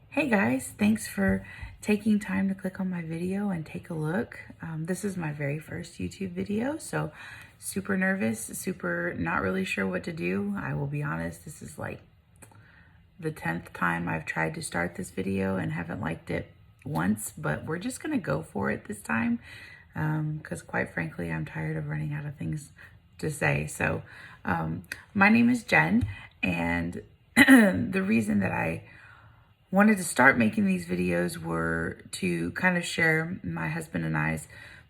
Hey guys, thanks for taking time to click on my video and take a look. This is my very first YouTube video, so super nervous, super not really sure what to do. I will be honest, this is like the 10th time I've tried to start this video and haven't liked it once, but we're just gonna go for it this time because quite frankly, I'm tired of running out of things to say. So my name is Jen, and the reason that I wanted to start making these videos were to kind of share my husband and I's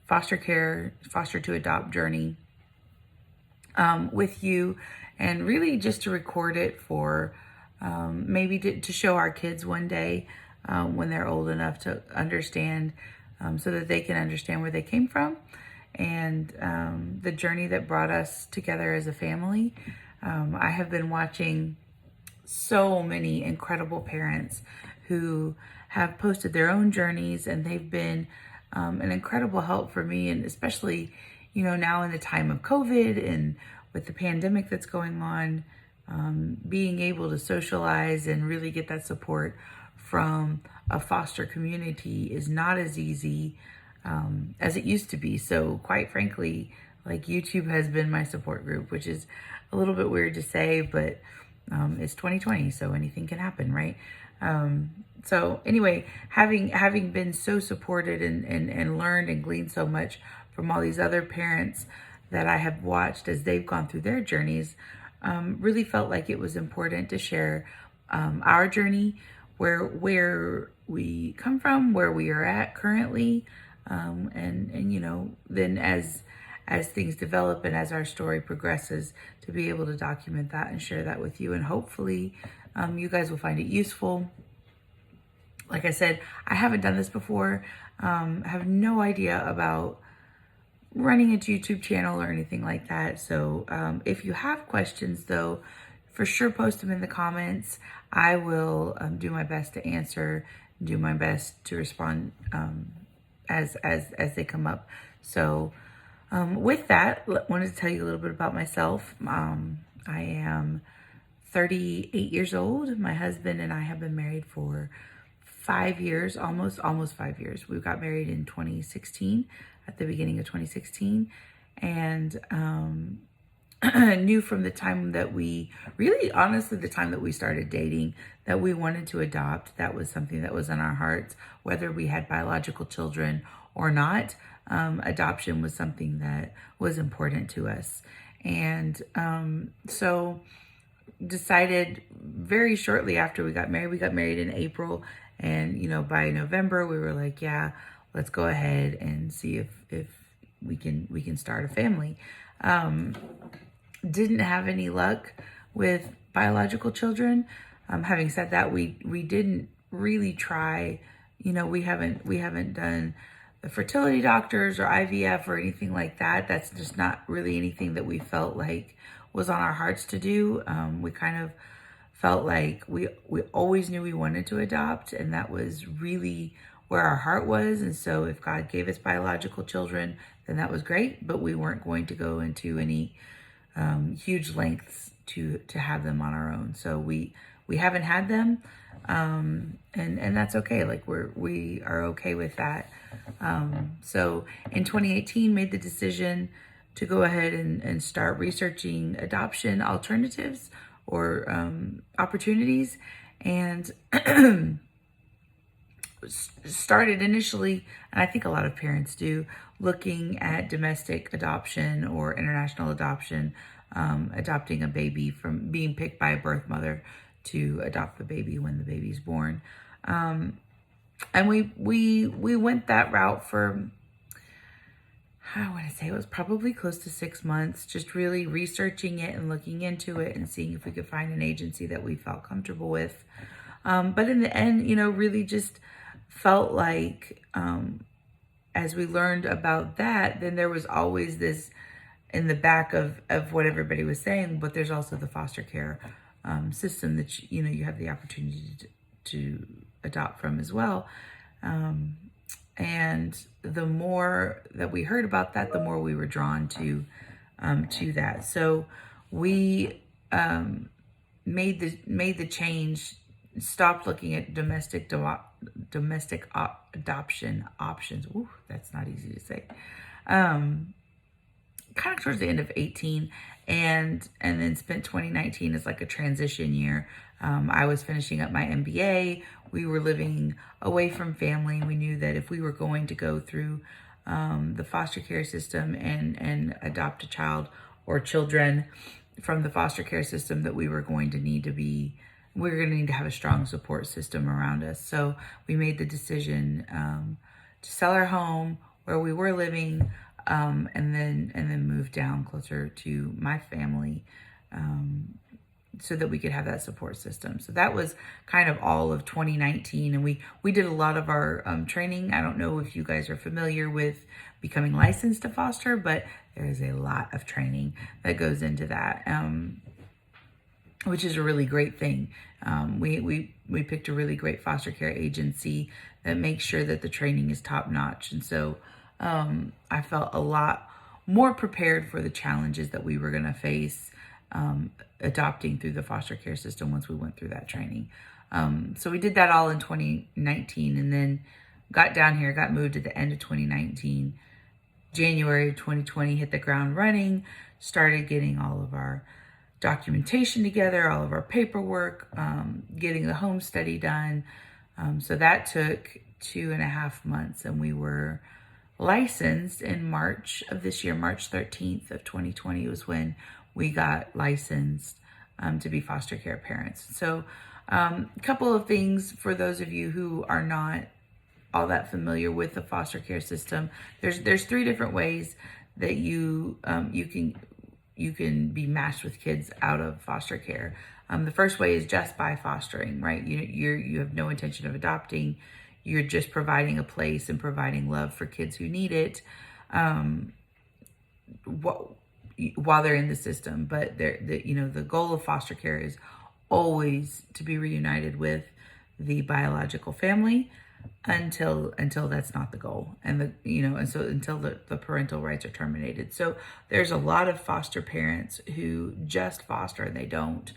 foster care, foster to adopt journey with you, and really just to record it for maybe to show our kids one day when they're old enough to understand, so that they can understand where they came from and the journey that brought us together as a family. I have been watching so many incredible parents who have posted their own journeys, and they've been an incredible help for me, and especially, now in the time of COVID and with the pandemic that's going on, being able to socialize and really get that support from a foster community is not as easy as it used to be. So quite frankly, like, YouTube has been my support group, which is a little bit weird to say, but it's 2020, so anything can happen, right? So anyway, having been so supported and learned and gleaned so much from all these other parents that I have watched as they've gone through their journeys, really felt like it was important to share our journey, where we come from, where we are at currently, and then as things develop and as our story progresses, to be able to document that and share that with you. And hopefully you guys will find it useful. Like I said, I haven't done this before. I have no idea about running a YouTube channel or anything like that. So if you have questions, though, for sure post them in the comments. I will do my best to answer, do my best to respond as they come up. So with that, wanted to tell you a little bit about myself. I am 38 years old. My husband and I have been married for 5 years, almost 5 years. We got married in 2016, at the beginning of 2016, and knew from the time that we really, honestly, the time that we started dating, that we wanted to adopt. That was something that was in our hearts, whether we had biological children or not. Adoption was something that was important to us. And so decided very shortly after we got married in April. And, by November, we were like, yeah, let's go ahead and see if we can start a family. Didn't have any luck with biological children. Having said that, we didn't really try. We haven't done the fertility doctors or IVF or anything like that. That's just not really anything that we felt like was on our hearts to do. We kind of felt like we always knew we wanted to adopt, and that was really where our heart was. And so if God gave us biological children, then that was great, but we weren't going to go into any huge lengths to have them on our own. So we haven't had them, and that's okay. Like, we are okay with that. So in 2018, made the decision to go ahead and start researching adoption alternatives or opportunities, and started initially, and I think a lot of parents do, looking at domestic adoption or international adoption, adopting a baby from being picked by a birth mother to adopt the baby when the baby's born. And we went that route for, I want to say it was probably close to 6 months, just really researching it and looking into it and seeing if we could find an agency that we felt comfortable with. But in the end, really just felt like, as we learned about that, then there was always this in the back of what everybody was saying, but there's also the foster care system that, you have the opportunity to adopt from as well. And the more that we heard about that, the more we were drawn to that. So we made the change stopped looking at adoption options. Ooh, that's not easy to say. Kind of towards the end of 18, and then spent 2019 as like a transition year. I was finishing up my MBA. We were living away from family. We knew that if we were going to go through the foster care system and adopt a child or children from the foster care system, that we were going to need to have a strong support system around us. So we made the decision to sell our home where we were living, and then move down closer to my family, so that we could have that support system. So that was kind of all of 2019, and we did a lot of our training. I don't know if you guys are familiar with becoming licensed to foster, but there is a lot of training that goes into that, which is a really great thing. We picked a really great foster care agency that makes sure that the training is top notch, and so I felt a lot more prepared for the challenges that we were going to face adopting through the foster care system once we went through that training. So we did that all in 2019, and then got down here, got moved at the end of 2019. January 2020, hit the ground running, started getting all of our documentation together, all of our paperwork, getting the home study done. So that took 2.5 months, and we were licensed in March of this year. March 13th of 2020 was when we got licensed to be foster care parents. So a couple of things for those of you who are not all that familiar with the foster care system. There's 3 different ways that you can be matched with kids out of foster care. The first way is just by fostering, right? You have no intention of adopting. You're just providing a place and providing love for kids who need it while they're in the system. But the goal of foster care is always to be reunited with the biological family until that's not the goal, and so until the parental rights are terminated. So there's a lot of foster parents who just foster, and they don't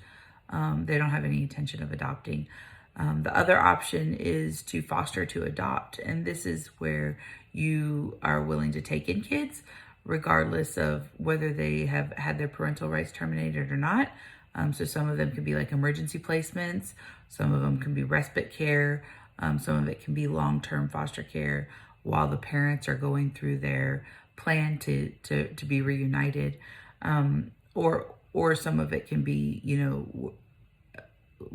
have any intention of adopting. The other option is to foster to adopt, and this is where you are willing to take in kids regardless of whether they have had their parental rights terminated or not. So some of them can be like emergency placements, some of them can be respite care, some of it can be long-term foster care while the parents are going through their plan to be reunited, or some of it can be,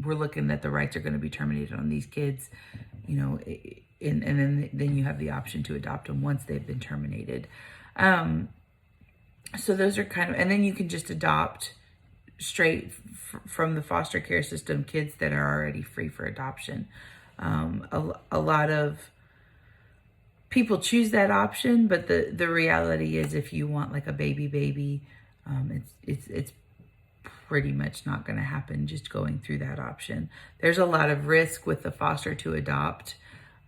we're looking that the rights are going to be terminated on these kids, and then you have the option to adopt them once they've been terminated. So those are kind of, and then you can just adopt straight from the foster care system kids that are already free for adoption. A lot of people choose that option, but the reality is, if you want like a baby, it's pretty much not going to happen just going through that option. There's a lot of risk with the foster to adopt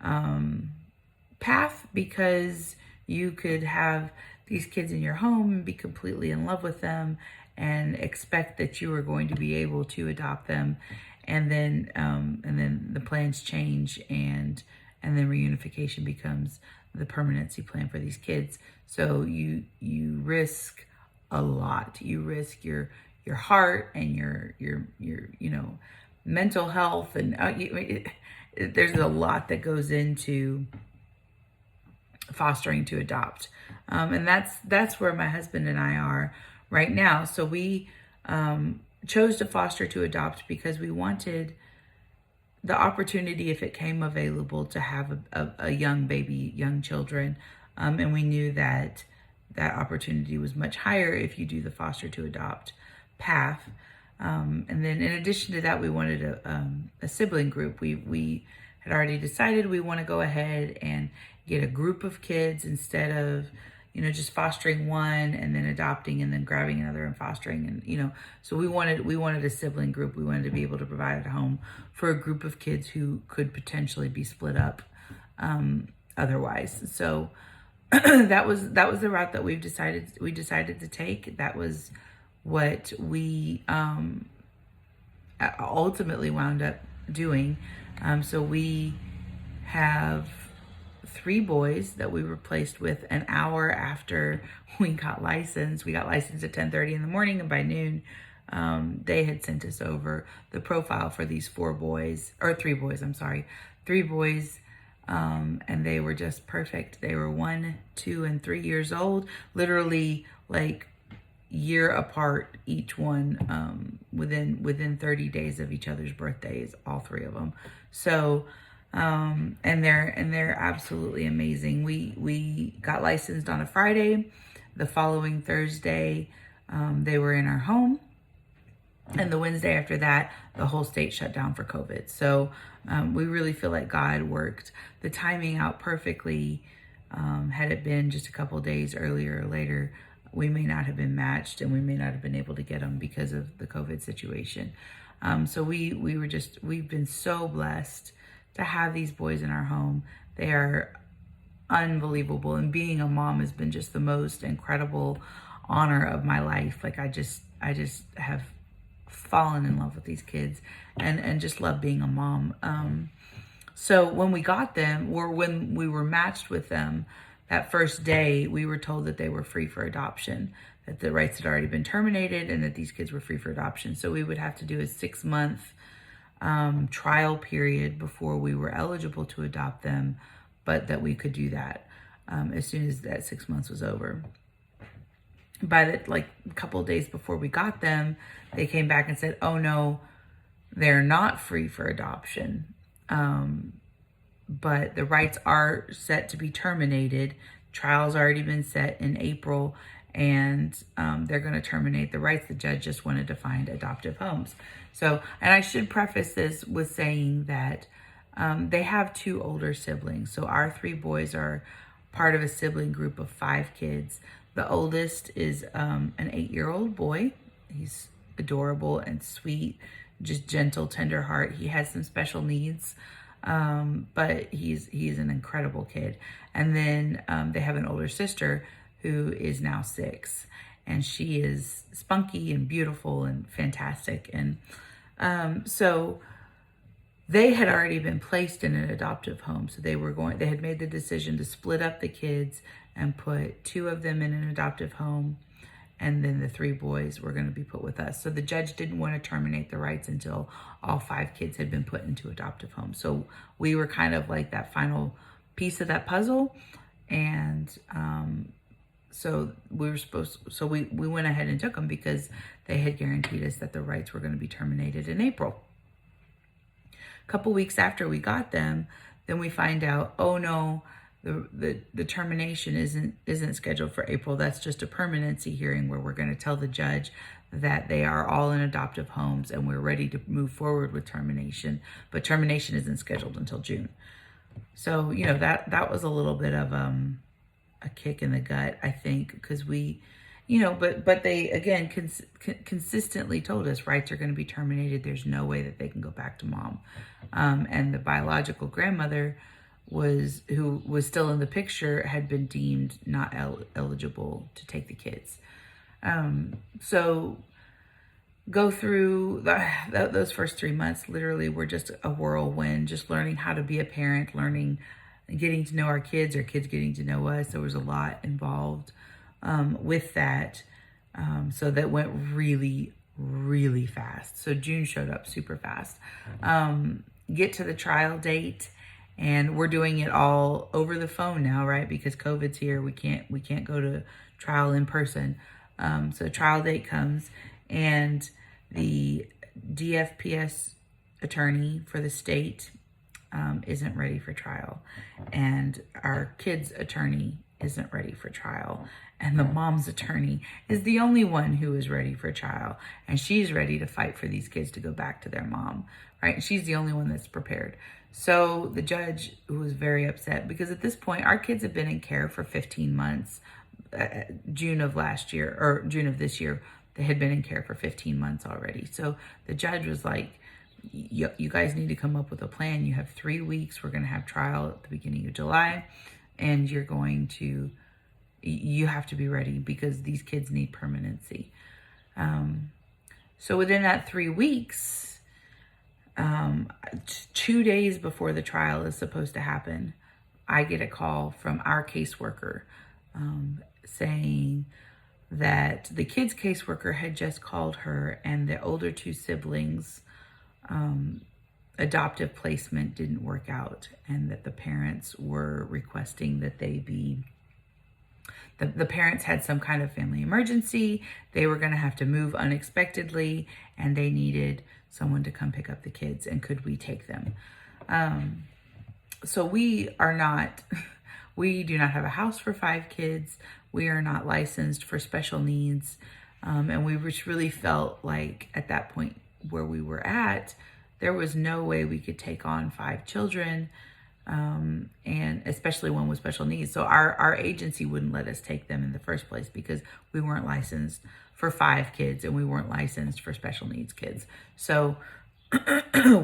path, because you could have these kids in your home and be completely in love with them and expect that you are going to be able to adopt them, and then the plans change, and then reunification becomes the permanency plan for these kids. So you risk a lot. You risk your heart and your mental health, and there's a lot that goes into fostering to adopt, and that's where my husband and I are right now. So we chose to foster to adopt because we wanted the opportunity, if it came available, to have a young baby, young children, and we knew that opportunity was much higher if you do the foster to adopt path. And then in addition to that, we wanted a sibling group. We had already decided we want to go ahead and get a group of kids instead of just fostering one and then adopting and then grabbing another and fostering, and so we wanted a sibling group. We wanted to be able to provide a home for a group of kids who could potentially be split up otherwise. So that was the route that we decided to take. That was what we ultimately wound up doing. So we have 3 boys that we replaced with an hour after we got licensed. We got licensed at 10:30 in the morning, and by noon, they had sent us over the profile for these 4 boys, or 3 boys, I'm sorry, 3 boys. And they were just perfect. They were 1, 2, and 3 years old, literally like year apart, each one, within 30 days of each other's birthdays, all 3 of them. So and they're absolutely amazing. We got licensed on a Friday. The following Thursday, they were in our home. And the Wednesday after that, the whole state shut down for COVID. So we really feel like God worked the timing out perfectly. Had it been just a couple days earlier or later, we may not have been matched, and we may not have been able to get them because of the COVID situation. So we've been so blessed to have these boys in our home. They are unbelievable, and being a mom has been just the most incredible honor of my life. Like I just have fallen in love with these kids, and just love being a mom. So when we got them, or when we were matched with them, that first day we were told that they were free for adoption, that the rights had already been terminated, and that these kids were free for adoption. So we would have to do a 6-month trial period before we were eligible to adopt them, but that we could do that as soon as that 6 months was over. By a couple of days before we got them, they came back and said, oh no, they're not free for adoption. But the rights are set to be terminated. Trial's already been set in April, and they're going to terminate the rights. The judge just wanted to find adoptive homes. So, and I should preface this with saying that they have 2 older siblings. So our 3 boys are part of a sibling group of 5 kids. The oldest is an 8-year-old boy. He's adorable and sweet, just gentle, tender heart. He has some special needs, but he's an incredible kid. And then they have an older sister who is now 6, and she is spunky and beautiful and fantastic. And so they had already been placed in an adoptive home. So they had made the decision to split up the kids and put 2 of them in an adoptive home, and then the 3 boys were going to be put with us. So the judge didn't want to terminate the rights until all 5 kids had been put into adoptive homes. So we were kind of like that final piece of that puzzle. And so we went ahead and took them because they had guaranteed us that the rights were going to be terminated in April. A couple weeks after we got them, then we find out, oh no, the termination isn't scheduled for April. That's just a permanency hearing where we're going to tell the judge that they are all in adoptive homes and we're ready to move forward with termination, but termination isn't scheduled until June. So, that was a little bit of a kick in the gut, I think, because we, but they, again, consistently told us rights are going to be terminated. There's no way that they can go back to mom. And the biological grandmother who was still in the picture had been deemed not eligible to take the kids. So go through those first 3 months, literally were just a whirlwind, just learning how to be a parent, learning and getting to know our kids getting to know us. There was a lot involved with that. So that went really, really fast. So June showed up super fast. Get to the trial date, and we're doing it all over the phone now, right? Because COVID's here. We can't go to trial in person. So trial date comes, and the DFPS attorney for the state isn't ready for trial, and our kid's attorney isn't ready for trial, and the mom's attorney is the only one who is ready for trial, and she's ready to fight for these kids to go back to their mom, right? She's the only one that's prepared. So the judge, who was very upset, because at this point our kids have been in care for 15 months. June of this year, they had been in care for 15 months already. So the judge was like, you guys need to come up with a plan. You have 3 weeks. We're going to have trial at the beginning of July, and you have to be ready because these kids need permanency. So within that 3 weeks, um, 2 days before the trial is supposed to happen, I get a call from our caseworker saying that the kids' caseworker had just called her and the older two siblings' adoptive placement didn't work out, and that the parents were requesting that they be the parents had some kind of family emergency. They were going to have to move unexpectedly, and they needed someone to come pick up the kids, and could we take them? So we are not, we do not have a house for 5 kids. We are not licensed for special needs. And we just really felt like at that point where we were at, there was no way we could take on 5 children. And especially one with special needs. So our agency wouldn't let us take them in the first place because we weren't licensed for 5 kids and we weren't licensed for special needs kids. So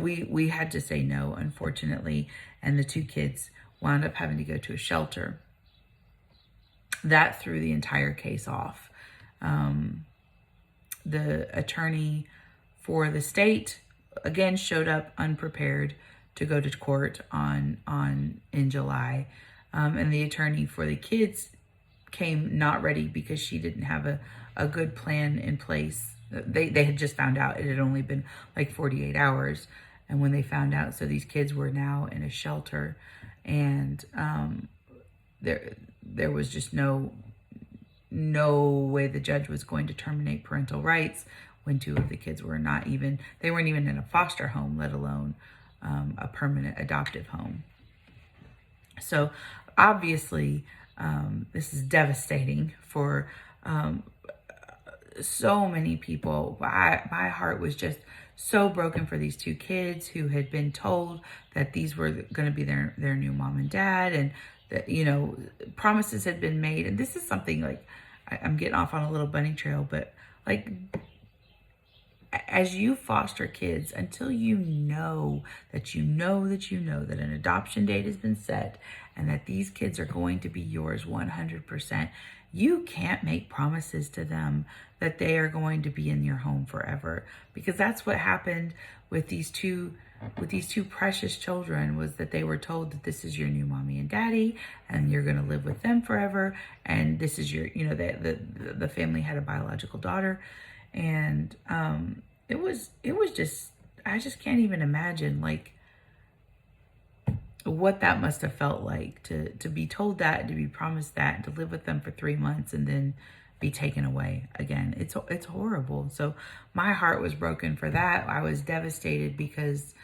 we had to say no, unfortunately, and the 2 kids wound up having to go to a shelter. That threw the entire case off. The attorney for the state again showed up unprepared to go to court in July, and the attorney for the kids came not ready because she didn't have a good plan in place. They had just found out. It had only been like 48 hours, and when they found out, so these kids were now in a shelter, and there was just no way the judge was going to terminate parental rights when 2 of the kids were they weren't even in a foster home, let alone a permanent adoptive home. So obviously, this is devastating for so many people. My heart was just so broken for these 2 kids who had been told that these were going to be their new mom and dad, and that, promises had been made. And this is something like, I'm getting off on a little bunny trail, but like, as you foster kids, until you know that an adoption date has been set and that these kids are going to be yours 100%, you can't make promises to them that they are going to be in your home forever. Because that's what happened with these two precious children, was that they were told that this is your new mommy and daddy and you're going to live with them forever, and this is your, the family had a biological daughter. And it was just, I just can't even imagine like what that must have felt like to be told that, to be promised that, and to live with them for 3 months and then be taken away again. It's horrible. So my heart was broken for that. I was devastated because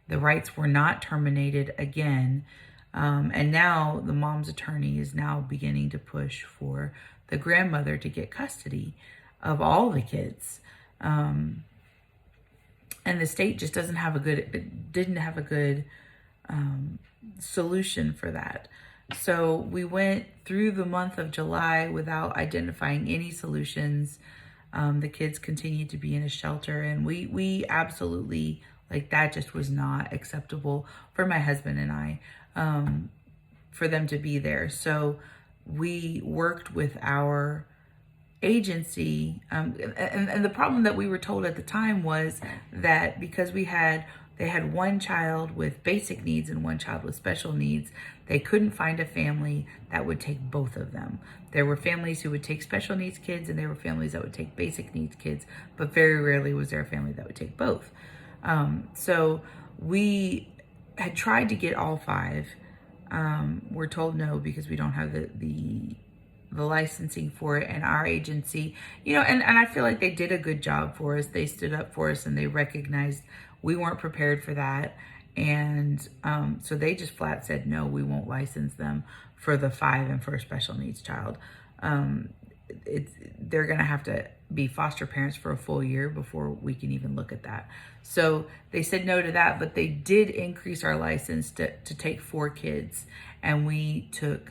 the rights were not terminated again. And now the mom's attorney is now beginning to push for the grandmother to get custody of all the kids. And the state just didn't have a good solution for that. So we went through the month of July without identifying any solutions. The kids continued to be in a shelter, and we absolutely, like, that just was not acceptable for my husband and I, for them to be there. So we worked with our agency, and the problem that we were told at the time was that because they had one child with basic needs and one child with special needs, they couldn't find a family that would take both of them. There were families who would take special needs kids, and there were families that would take basic needs kids, but very rarely was there a family that would take both. So we had tried to get all 5. We're told no, because we don't have the licensing for it, and our agency, and I feel like they did a good job for us. They stood up for us and they recognized we weren't prepared for that. And so they just flat said, no, we won't license them for the 5 and for a special needs child. They're going to have to be foster parents for a full year before we can even look at that. So they said no to that, but they did increase our license to take 4 kids. And we took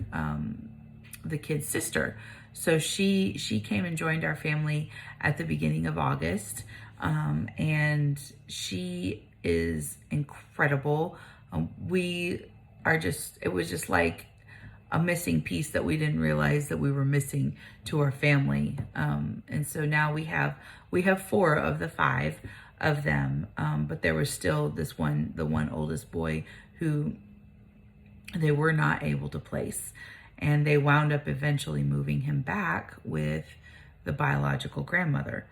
the kid's sister. So she came and joined our family at the beginning of August. And she is incredible. It was just like a missing piece that we didn't realize that we were missing to our family. And so now we have 4 of the 5. of them. But there was still the one oldest boy who they were not able to place. And they wound up eventually moving him back with the biological grandmother,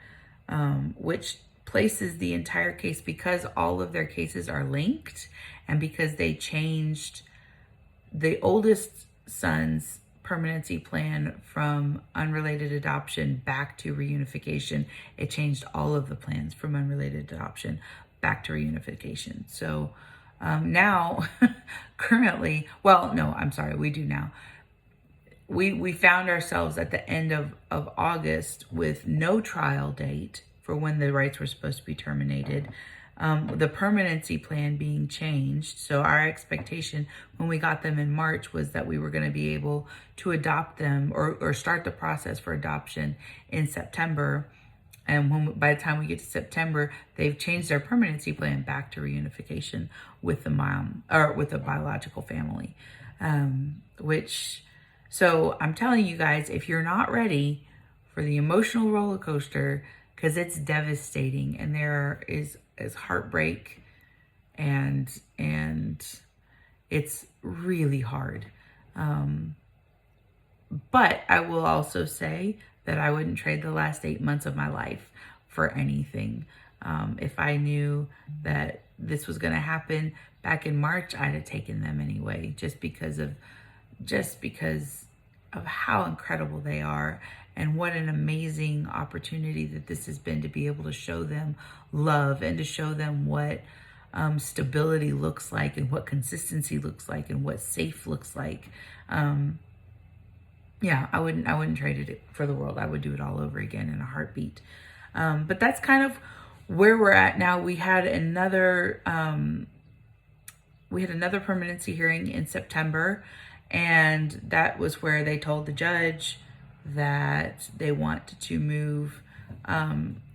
which places the entire case, because all of their cases are linked and because they changed the oldest son's permanency plan from unrelated adoption back to reunification. It changed all of the plans from unrelated adoption back to reunification. So now, currently, well, no, I'm sorry, we do now. We found ourselves at the end of August with no trial date for when the rights were supposed to be terminated. The permanency plan being changed. So our expectation when we got them in March was that we were going to be able to adopt them or start the process for adoption in September. And by the time we get to September, they've changed their permanency plan back to reunification with the mom or with the biological family. So I'm telling you guys, if you're not ready for the emotional roller coaster, because it's devastating and there is heartbreak and it's really hard. But I will also say that I wouldn't trade the last 8 months of my life for anything. If I knew that this was going to happen back in March, I'd have taken them anyway, just because of how incredible they are and what an amazing opportunity that this has been to be able to show them love and to show them what stability looks like and what consistency looks like and what safe looks like. Yeah, I wouldn't trade it for the world. I would do it all over again in a heartbeat. But that's kind of where we're at now. We had another permanency hearing in September, and that was where they told the judge that they want to move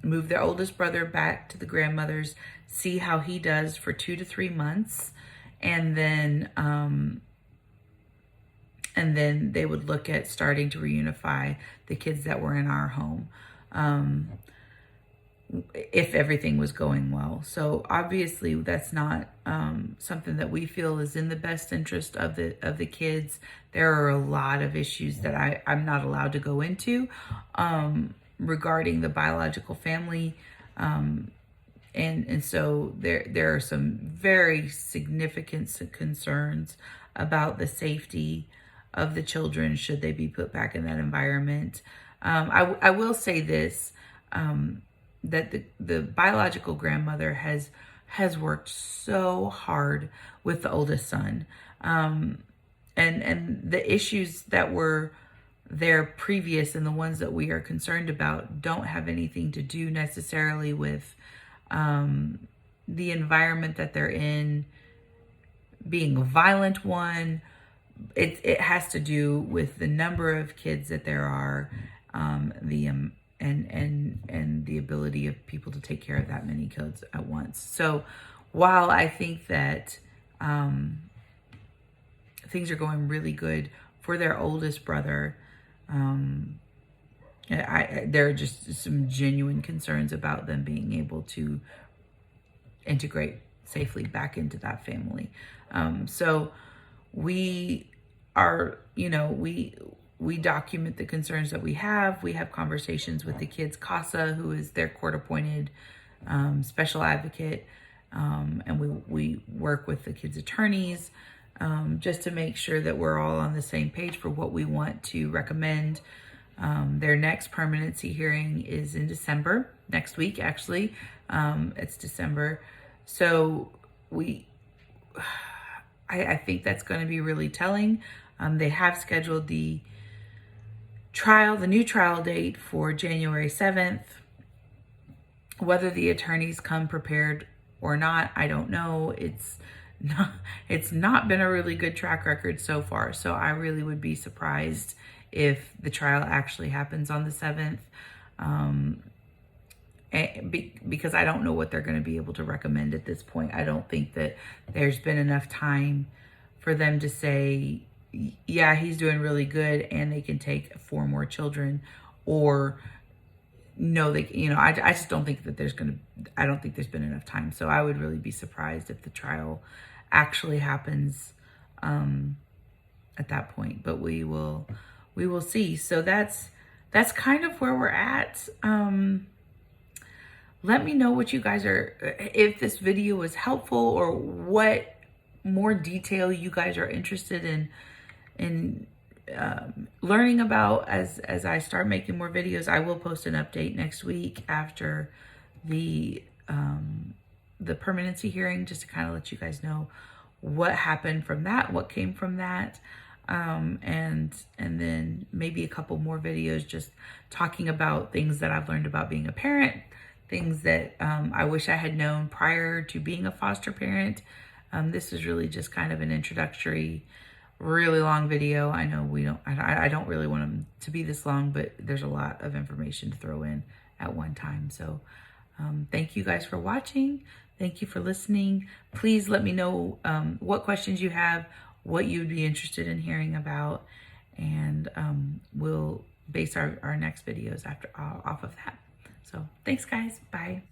their oldest brother back to the grandmother's, see how he does for 2 to 3 months, and then they would look at starting to reunify the kids that were in our home, if everything was going well. So obviously that's not something that we feel is in the best interest of the kids. There are a lot of issues that I'm not allowed to go into regarding the biological family. And so there are some very significant concerns about the safety of the children should they be put back in that environment. I will say this, that the biological grandmother has worked so hard with the oldest son. And the issues that were there previous and the ones that we are concerned about don't have anything to do necessarily with the environment that they're in being a violent one. It has to do with the number of kids that there are, and the ability of people to take care of that many kids at once. So while I think that things are going really good for their oldest brother, there are just some genuine concerns about them being able to integrate safely back into that family. So we are, we document the concerns that we have. We have conversations with the kids' CASA, who is their court-appointed special advocate, and we work with the kids' attorneys just to make sure that we're all on the same page for what we want to recommend. Their next permanency hearing is in December, next week actually. It's December. So I think that's going to be really telling. They have scheduled the new trial date for January 7th. Whether the attorneys come prepared or not, I don't know. It's not been a really good track record so far. So I really would be surprised if the trial actually happens on the 7th. Because I don't know what they're going to be able to recommend at this point. I don't think that there's been enough time for them to say, yeah, he's doing really good and they can take 4 more children, or know they, I just don't think that I don't think there's been enough time. So I would really be surprised if the trial actually happens at that point, but we will see. So that's kind of where we're at. Let me know what you guys if this video was helpful, or what more detail you guys are interested in learning about as I start making more videos. I will post an update next week after the permanency hearing, just to kind of let you guys know what happened from that, what came from that. And then maybe a couple more videos just talking about things that I've learned about being a parent, things that I wish I had known prior to being a foster parent. This is really just kind of an introductory, really long video. I know I don't really want them to be this long, but there's a lot of information to throw in at one time. So thank you guys for watching. Thank you for listening. Please let me know what questions you have, what you'd be interested in hearing about, and we'll base our next videos off of that. So thanks, guys. Bye.